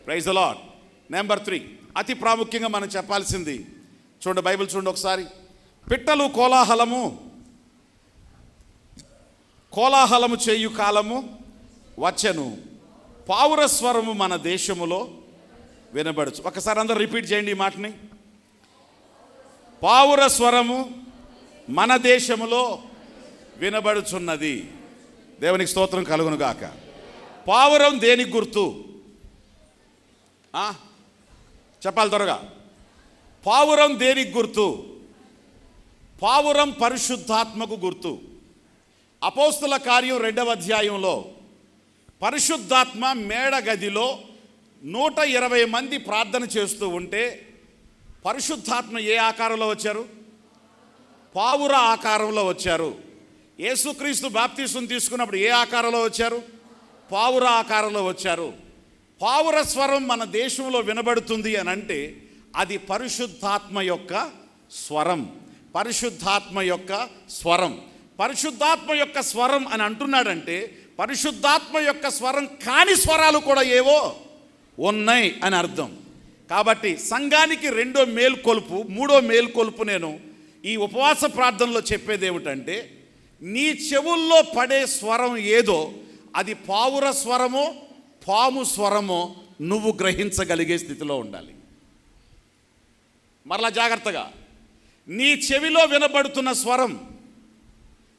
Praise the lord. Number 3, అతి ప్రాముఖ్యంగా మనం చెప్పాల్సింది చూడండి, బైబిల్ చూడండి ఒకసారి. పిట్టలు కోలాహలము చేయు కాలము వచ్చెను, పావుర స్వరము మన దేశములో వినబడుచు. ఒకసారి అందరూ రిపీట్ చేయండి ఈ మాటని. పావుర స్వరము మన దేశములో వినబడుచున్నది. దేవునికి స్తోత్రం కలుగును గాక. పావురం దేనికి గుర్తు? చెప్పాలి త్వరగా. పావురం దేనికి గుర్తు? పావురం పరిశుద్ధాత్మకు గుర్తు. అపోస్తుల కార్యం 2వ అధ్యాయంలో పరిశుద్ధాత్మ మేడ గదిలో 120 మంది ప్రార్థన చేస్తూ ఉంటే పరిశుద్ధాత్మ ఏ ఆకారంలో వచ్చారు? పావుర ఆకారంలో వచ్చారు. యేసుక్రీస్తు బాప్తిసం తీసుకున్నప్పుడు ఏ ఆకారంలో వచ్చారు? పావుర ఆకారంలో వచ్చారు. పావుర స్వరం మన దేశంలో వినబడుతుంది అని అంటే అది పరిశుద్ధాత్మ యొక్క స్వరం. పరిశుద్ధాత్మ యొక్క స్వరం. పరిశుద్ధాత్మ యొక్క స్వరం అని అంటున్నాడంటే పరిశుద్ధాత్మ యొక్క స్వరం కాని స్వరాలు కూడా ఏవో ఉన్నాయి అని అర్థం. కాబట్టి సంఘానికి 2వ మేల్కొలుపు, 3వ మేల్కొలుపు నేను ఈ ఉపవాస ప్రార్థనలో చెప్పేది ఏమిటంటే, నీ చెవుల్లో పడే స్వరం ఏదో అది పావుర స్వరమో పాము స్వరమో నువ్వు గ్రహించగలిగే స్థితిలో ఉండాలి. మరలా జాగ్రత్తగా, నీ చెవిలో వినబడుతున్న స్వరం,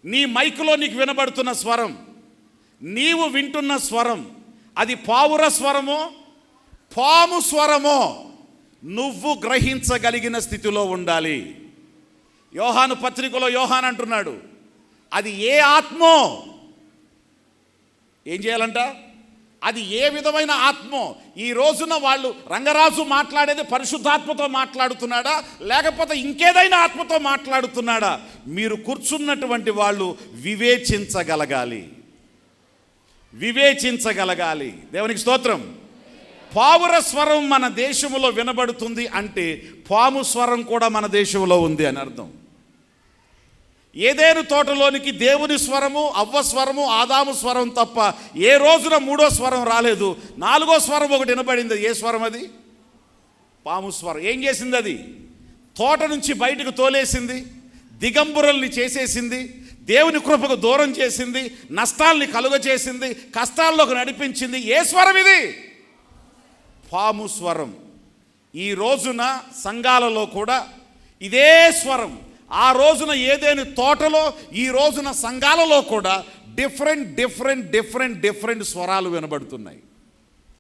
నీ మైకులో నీకు వినబడుతున్న స్వరం, నీవు వింటున్న స్వరం అది పావుర స్వరమో పాము స్వరమో నువ్వు గ్రహించగలిగిన స్థితిలో ఉండాలి. యోహాను పత్రికలో యోహాన్ అంటున్నాడు, అది ఏ ఆత్మో ఏం చేయాలంట? అది ఏ విధమైన ఆత్మో. ఈ రోజున వాళ్ళు రంగరాజు మాట్లాడేది పరిశుద్ధాత్మతో మాట్లాడుతున్నాడా లేకపోతే ఇంకేదైనా ఆత్మతో మాట్లాడుతున్నాడా? మీరు కూర్చున్నటువంటి వాళ్ళు వివేచించగలగాలి. దేవునికి స్తోత్రం. పావుర స్వరం మన దేశంలో వినబడుతుంది అంటే పాము స్వరం కూడా మన దేశంలో ఉంది అని అర్థం. ఏదేను తోటలోనికి దేవుని స్వరము, అవ్వ స్వరము, ఆదాము స్వరం తప్ప ఏ రోజున 3వ స్వరం రాలేదు. 4వ స్వరం ఒకటి వినబడింది. ఏ స్వరం అది? పాము స్వరం. ఏం చేసింది అది? తోట నుంచి బయటకు తోలేసింది, దిగంబరుల్ని చేసేసింది, దేవుని కృపకు దూరం చేసింది, నష్టాల్ని కలుగచేసింది, కష్టాల్లోకి నడిపించింది. ఏ స్వరం ఇది? పాము స్వరం. ఈ రోజున సంఘాలలో కూడా ఇదే స్వరం. ఆ రోజున ఏదేని తోటలో, ఈ రోజున సంఘాలలో కూడా డిఫరెంట్ స్వరాలు వినబడుతున్నాయి.